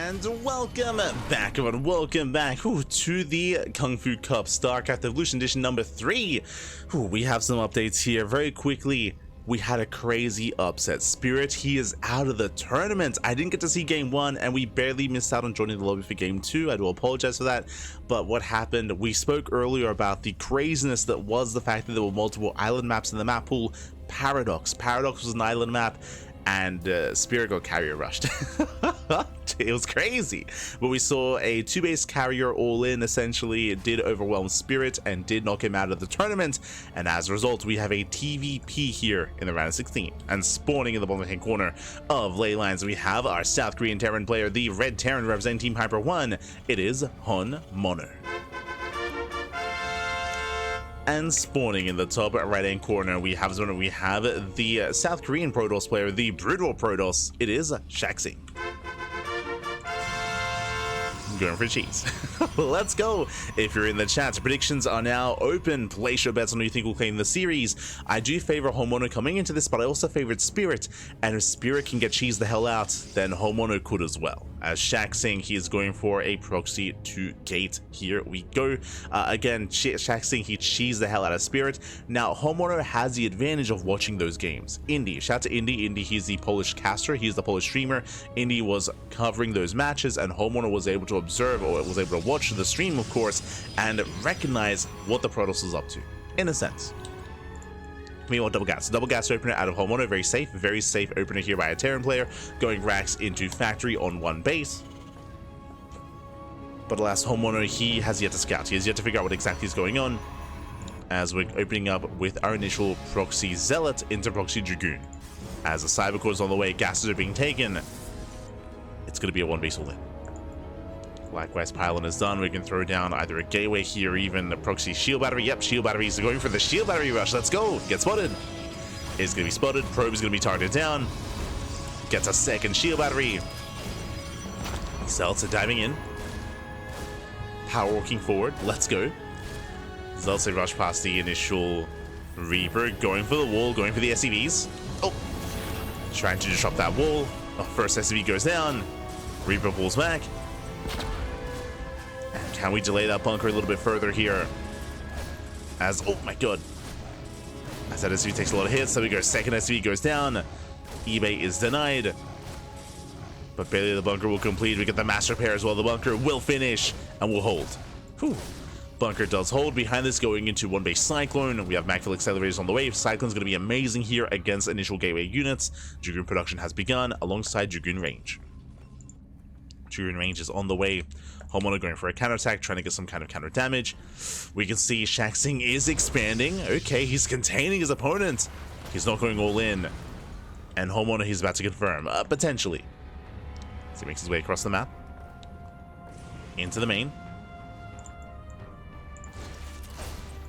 And welcome back, everyone. Welcome back to the KungFu Cup StarCraft Evolution Edition number 3. We have some updates here very quickly. We had a crazy upset. Spirit, he is out of the tournament. I didn't get to see game 1, and we barely missed out on joining the lobby for game 2. I do apologize for that. But what happened, we spoke earlier about the craziness that was the fact that there were multiple island maps in the map pool. Paradox was an island map, and Spirit got carrier rushed. It was crazy, but we saw a 2-base carrier all in. Essentially, it did overwhelm Spirit and did knock him out of the tournament, and as a result we have a TvP here in the round of 16. And spawning in the bottom hand corner of Leylines, we have our South Korean Terran player, the Red Terran representing Team Hyper 1. It is HonMonO. And spawning in the top right hand corner, we have the South Korean Protoss player, the Brutal Protoss. It is Shaxing. Going for cheese. Let's go. If you're in the chat, predictions are now open. Place your bets on who you think will claim the series. I do favor HonMonO coming into this, but I also favored Spirit, and if Spirit can get cheese the hell out, then HonMonO could as well. As Shaxing, he is going for a proxy to gate. Here we go. Again, Shaxing, he cheesed the hell out of Spirit. Now HonMonO has the advantage of watching those games. Indy, shout out to Indy. He's the Polish caster, he's the Polish streamer. Indy was covering those matches, and HonMonO was able to observe, or was able to watch the stream, of course, and recognize what the Protoss was up to, in a sense. Meanwhile, double gas opener out of HonMonO, very safe opener here by a Terran player, going racks into factory on one base. But alas, HonMonO, he has yet to scout, he has yet to figure out what exactly is going on, as we're opening up with our initial proxy Zealot into proxy Dragoon. As the Cyber Core is on the way, gases are being taken, it's going to be a one base all in. Likewise, pylon is done. We can throw down either a gateway here or even a proxy shield battery. Yep, shield batteries are going for the shield battery rush. Let's go. Get spotted. Is going to be spotted. Probe is going to be targeted down. Gets a second shield battery. Zealots are diving in. Power walking forward. Let's go. Zealots rush past the initial Reaper. Going for the wall. Going for the SCVs. Oh. Trying to disrupt that wall. First SCV goes down. Reaper pulls back. Can we delay that bunker a little bit further here? As, oh my god. As that SCV takes a lot of hits, so we go, second SCV goes down. eBay is denied. But barely the bunker will complete. We get the master pair as well. The bunker will finish and will hold. Whew. Bunker does hold. Behind this, going into one base Cyclone. We have Macfield accelerators on the way. Cyclone's going to be amazing here against initial gateway units. Dragoon production has begun alongside Dragoon range. Dragoon range is on the way. HonMonO going for a counterattack, trying to get some kind of counter damage. We can see Shaxing is expanding. Okay, he's containing his opponent. He's not going all in. And HonMonO, he's about to confirm, potentially. So he makes his way across the map. Into the main.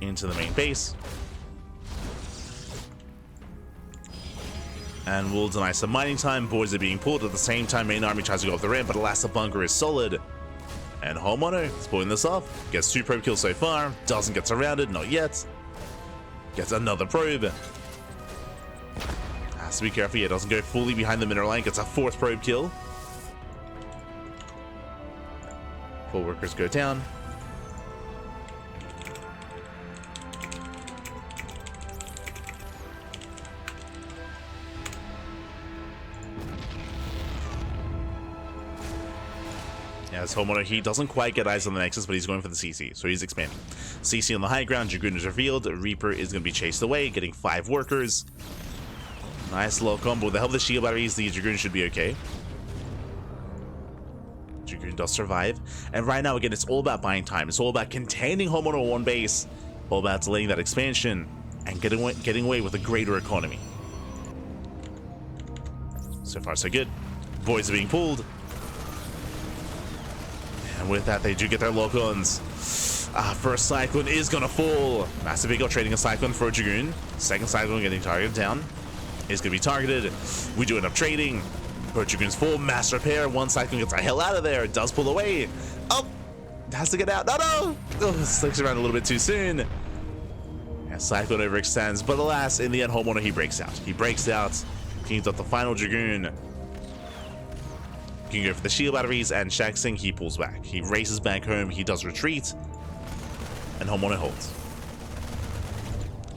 Into the main base. And we'll deny some mining time. Boys are being pulled. At the same time, main army tries to go off the ramp, but alas, the bunker is solid. And HonMonO is pulling this off. Gets 2 probe kills so far. Doesn't get surrounded, not yet. Gets another probe. Has to be careful. Yeah, doesn't go fully behind the mineral line. Gets a 4th probe kill. 4 workers go down. As HonMonO, he doesn't quite get eyes on the Nexus, but he's going for the CC, so he's expanding. CC on the high ground, Dragoon is revealed, Reaper is going to be chased away, getting 5 workers. Nice little combo. With the help of the shield batteries, the Dragoon should be okay. Dragoon does survive. And right now, again, it's all about buying time. It's all about containing HonMonO on one base, all about delaying that expansion, and getting away with a greater economy. So far, so good. Voids are being pulled. And with that, they do get their lock-ons. First Cyclone is gonna fall. Massive Eagle trading a Cyclone for a Dragoon. Second Cyclone getting targeted down. Is gonna be targeted. We do end up trading. Both Dragoons fall. Master pair. One Cyclone gets the hell out of there. It does pull away. Oh! Has to get out. No! Oh, slicks around a little bit too soon. And Cyclone overextends. But alas, in the end, HonMonO, he breaks out. He breaks out. Cleans up the final Dragoon. You can go for the shield batteries, and Shaxing, he pulls back. He races back home, he does retreat, and HonMonO holds.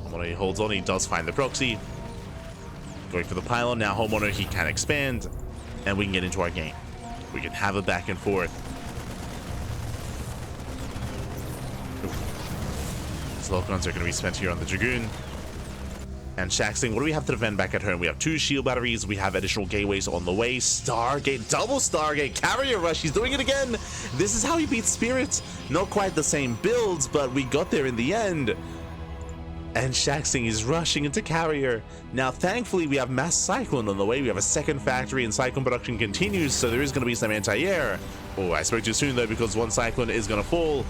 HonMonO, he holds on, he does find the proxy. Going for the pylon, now HonMonO, he can expand, and we can get into our game. We can have a back and forth. These lock-ons are going to be spent here on the Dragoon. And Shaxing, what do we have to defend back at home? We have 2 shield batteries, we have additional gateways on the way. Stargate, double Stargate, carrier rush, he's doing it again. This is how he beats Spirit. Not quite the same builds, but we got there in the end. And Shaxing is rushing into carrier. Now, thankfully, we have mass cyclone on the way. We have a second factory, and cyclone production continues, so there is going to be some anti-air. Oh, I spoke too soon, though, because one cyclone is going to fall.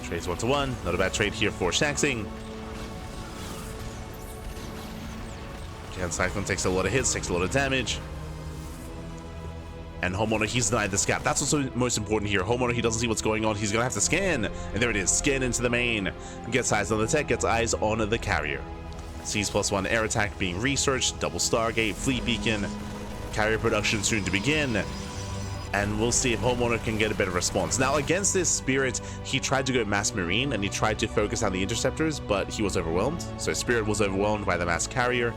Trades 1-to-1. Not a bad trade here for Shaxing. Again, cyclone takes a lot of hits, takes a lot of damage. And HonMonO, he's denied the scap. That's what's most important here. HonMonO, he doesn't see what's going on. He's going to have to scan. And there it is. Scan into the main. Gets eyes on the tech. Gets eyes on the carrier. Sees +1 air attack being researched. Double Stargate. Fleet beacon. Carrier production soon to begin. And we'll see if HonMonO can get a better response. Now, against this Spirit, he tried to go mass marine. And he tried to focus on the interceptors. But he was overwhelmed. So Spirit was overwhelmed by the mass carrier.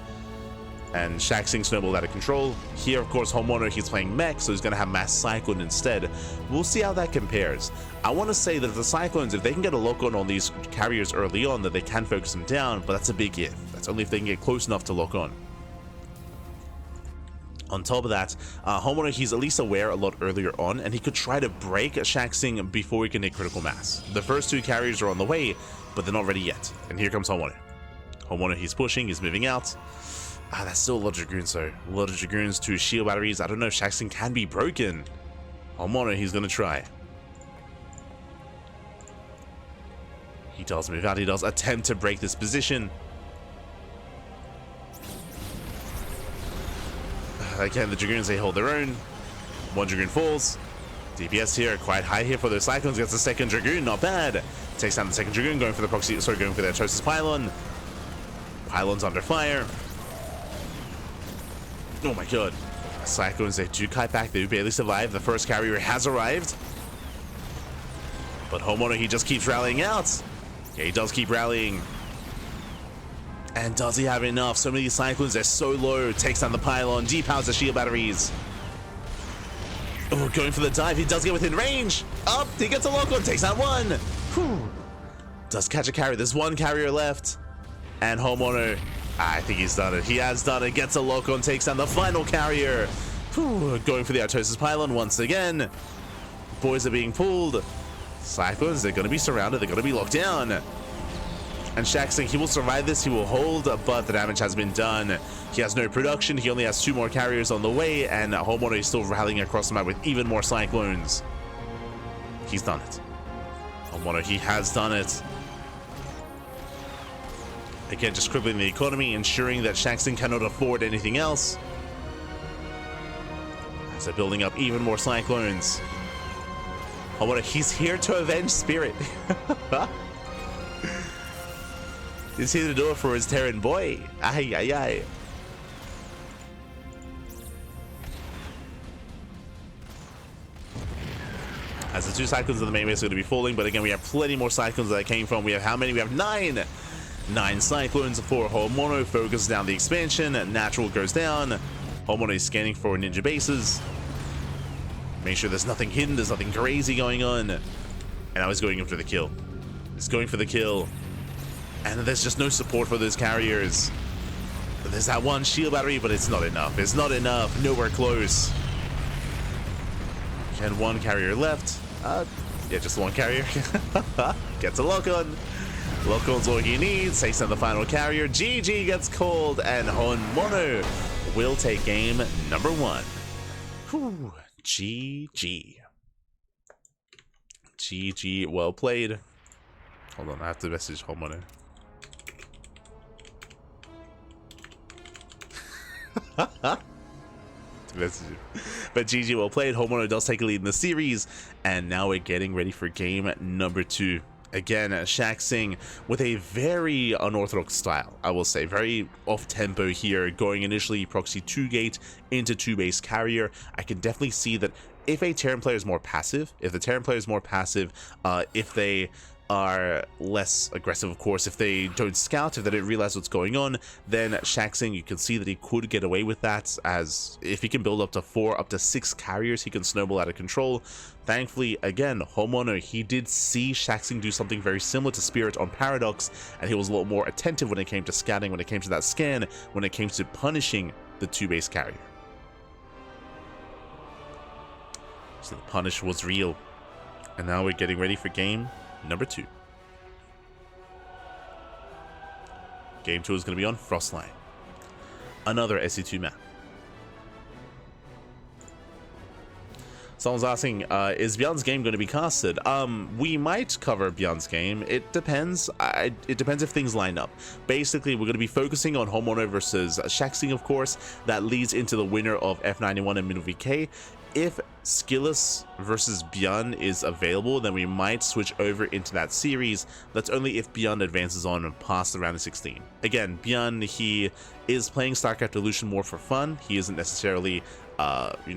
And Shaxing snowballed out of control. Here, of course, HonMonO, he's playing mech, so he's going to have mass cyclone instead. We'll see how that compares. I want to say that if the cyclones, if they can get a lock on these carriers early on, that they can focus them down, but that's a big if. That's only if they can get close enough to lock on. On top of that, HonMonO, he's at least aware a lot earlier on, and he could try to break Shaxing before he can hit critical mass. The first 2 carriers are on the way, but they're not ready yet. And here comes HonMonO. HonMonO, he's pushing, he's moving out. That's still a lot of Dragoons, though. A lot of Dragoons, 2 shield batteries. I don't know if Shaxing can be broken. HonMonO, he's going to try. He does move out. He does attempt to break this position. Again, the Dragoons, they hold their own. 1 Dragoon falls. DPS here, quite high here for those Cyclones. Gets the second Dragoon, not bad. Takes down the second Dragoon, going for the proxy, sorry, going for the Atrocious Pylon. Pylon's under fire. Oh my god. Cyclones, they do kite back, they do barely survive. The first carrier has arrived. But HonMonO, he just keeps rallying out. Yeah, he does keep rallying. And does he have enough? So many of these Cyclones, they're so low. Takes down the pylon, depowers the shield batteries. Oh, going for the dive. He does get within range. Up, he gets a lock on, takes down 1. Whew. Does catch a carrier. There's 1 carrier left. And HonMonO, I think he's done it. He has done it. Gets a lock on, takes down the final carrier. Whew. Going for the Artosis Pylon once again. Boys are being pulled. Cyclones, they're going to be surrounded. They're going to be locked down. And Shaxing, he will survive this. He will hold, but the damage has been done. He has no production. He only has 2 more carriers on the way. And HonMonO is still rallying across the map with even more Cyclones. He's done it. HonMonO, he has done it. Again, just crippling the economy, ensuring that Shaxing cannot afford anything else. As they're building up even more Cyclones. HonMonO, he's here to avenge Spirit. He's here to do it for his Terran boy. Ay, ay, ay. As the 2 Cyclones of the main base are going to be falling, but again, we have plenty more Cyclones that came from. We have how many? We have 9. 9 Cyclones for HonMonO. Focuses down the expansion. Natural goes down. HonMonO is scanning for ninja bases. Make sure there's nothing hidden, there's nothing crazy going on. And I was going for the kill. He's going for the kill. And there's just no support for those carriers. There's that 1 shield battery, but it's not enough. It's not enough. Nowhere close. And 1 carrier left. Yeah, just 1 carrier. Gets a lock on. Lock on's all he needs. Takes down the final carrier. GG gets called, and HonMonO will take game number 1. Whew. GG. GG. Well played. Hold on, I have to message HonMonO. But GG, well played. HonMonO does take a lead in the series, and now we're getting ready for game number 2. Again, Shaxing with a very unorthodox style, I will say. Very off-tempo here, going initially proxy 2-gate into 2-base carrier. I can definitely see that if a Terran player is more passive, if they are less aggressive, of course, if they don't scout, if they don't realize what's going on, then Shaxing, you can see that he could get away with that, as if he can build up to 4, up to 6 carriers, he can snowball out of control. Thankfully, again, HonMonO, he did see Shaxing do something very similar to Spirit on Paradox, and he was a lot more attentive when it came to scouting, when it came to that scan, when it came to punishing the 2-base carrier. So the punish was real. And now we're getting ready for game number 2. Game 2 is going to be on Frostline. Another SE2 map. Someone's asking, is Bjorn's game going to be casted? We might cover Bjorn's game. It depends. It depends if things line up. Basically, we're going to be focusing on HonMonO versus Shaxing, of course. That leads into the winner of F91 and Middle VK. If Skilless versus Bjorn is available, then we might switch over into that series. That's only if Bjorn advances on past the round of 16. Again, Bjorn, he is playing StarCraft Evolution more for fun. He isn't necessarily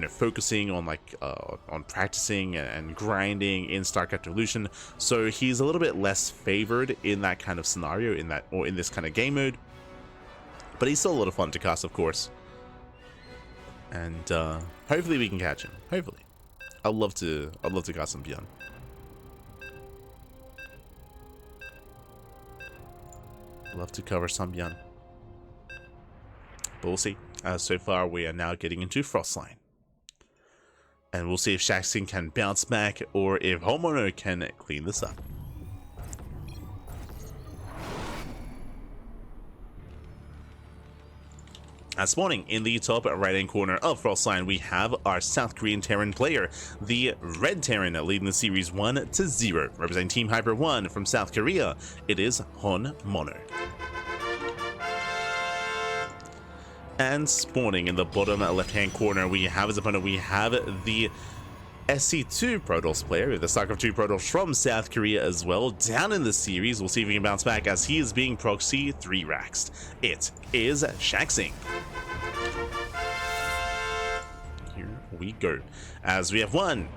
focusing on on practicing and grinding in StarCraft Evolution, so he's a little bit less favored in that kind of scenario, in this kind of game mode. But he's still a lot of fun to cast, of course, and hopefully we can catch him. Hopefully, I'd love to cast some Bjorn. Love to cover some Bjorn, but we'll see. So far, we are now getting into Frostline. And we'll see if Shaxing can bounce back or if HonMonO can clean this up. This morning, in the top right-hand corner of Frostline, we have our South Korean Terran player, the Red Terran, leading the series 1-0. Representing Team Hyper 1 from South Korea, it is HonMonO. And spawning in the bottom left-hand corner, we have his opponent. We have the SC2 Protoss player, the StarCraft 2 Protoss from South Korea as well, down in the series. We'll see if he can bounce back as he is being proxy 3-raxed. It is Shaxing. Here we go. As we have 1,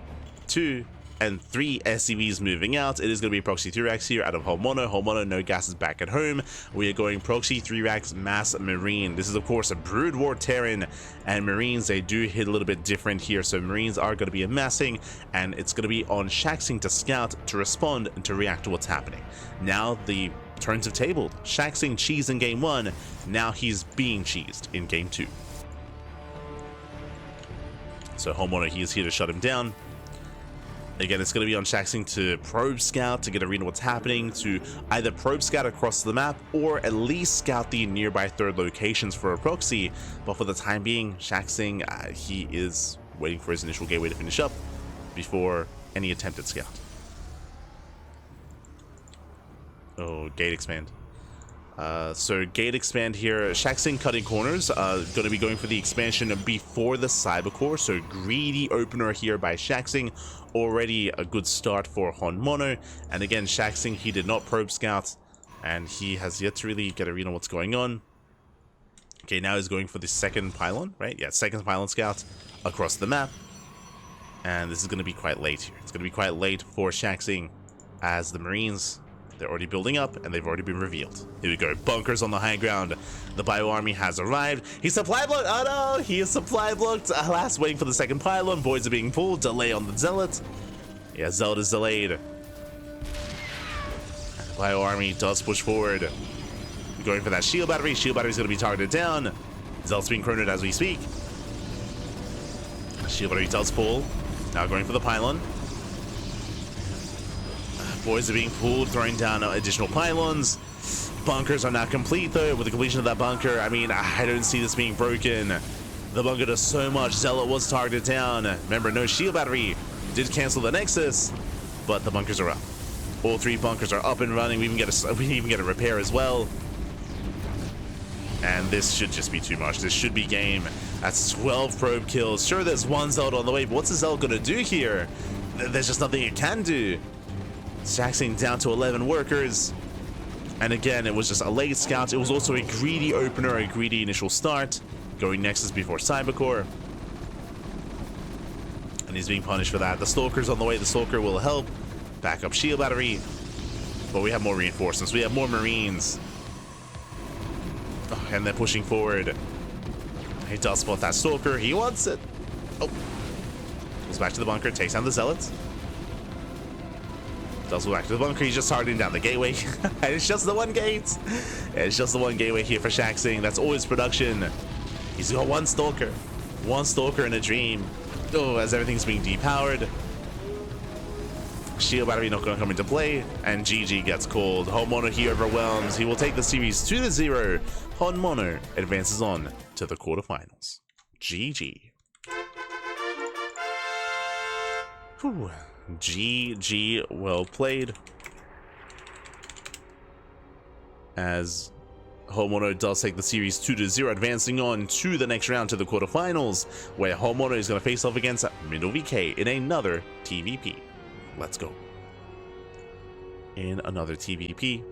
2, and 3 SCVs moving out. It is going to be proxy 3-rax here out of HonMonO. HonMonO, no gas is back at home. We are going proxy 3-rax mass marine. This is of course a Brood War Terran, and Marines, they do hit a little bit different here. So Marines are going to be amassing, and it's going to be on Shaxing to scout, to respond, and to react to what's happening. Now the turns have tabled. Shaxing cheesed in game 1. Now he's being cheesed in game 2. So HonMonO, he is here to shut him down. Again, it's going to be on Shaxing to probe scout, to get a read on what's happening, to either probe scout across the map, or at least scout the nearby third locations for a proxy. But for the time being, Shaxing, he is waiting for his initial gateway to finish up before any attempt at scout. Oh, gate expand. So gate expand here. Shaxing cutting corners. Going to be going for the expansion before the Cybercore. So greedy opener here by Shaxing. Already a good start for HonMonO. And again, Shaxing, he did not probe scout, and he has yet to really get a read on what's going on. Okay, now he's going for the second pylon, right? Yeah, second pylon scout across the map. And this is going to be quite late here. It's going to be quite late for Shaxing, as the Marines, they're already building up, and they've already been revealed. Here we go. Bunkers on the high ground. The bio army has arrived. He's supply blocked. Oh no, he is supply blocked. Alas, waiting for the second pylon. Boys are being pulled. Delay on the Zealot. Yeah, Zealot is delayed. And the bio army does push forward. Going for that shield battery. Shield battery is going to be targeted down. Zealot's being chronoed as we speak. Shield battery does pull. Now going for the pylon. Boys are being pulled, throwing down additional pylons. Bunkers are now complete, though. With the completion of that bunker, I mean, I don't see this being broken. The bunker does so much. Zealot was targeted down. Remember, no shield battery. Did cancel the Nexus, but the bunkers are up. All 3 bunkers are up and running. We even get a repair as well. And this should just be too much. This should be game. That's 12 probe kills. Sure, there's 1 Zealot on the way, but what's the Zealot going to do here? There's just nothing it can do. Shaxing down to 11 workers. And again, it was just a late scout. It was also a greedy opener, a greedy initial start. Going Nexus before Cybercore. And he's being punished for that. The Stalker's on the way. The Stalker will help. Back up shield battery. But we have more reinforcements. We have more Marines. Oh, and they're pushing forward. He does spot that Stalker. He wants it. Oh. Goes back to the bunker. Takes down the Zealots. Does go back to the bunker. He's just targeting down the gateway. And it's just the one gate. It's just the one gateway here for Shaxing. That's always production. He's got one Stalker. One Stalker in a dream. Oh, as everything's being depowered. Shield battery not going to come into play. And GG gets called. HonMonO here overwhelms. He will take the series 2-0. HonMonO advances on to the quarterfinals. GG. Whew. GG, well played. As HonMonO does take the series 2-0, advancing on to the next round to the quarterfinals, where HonMonO is going to face off against Middle VK in another TvP. Let's go. In another TvP.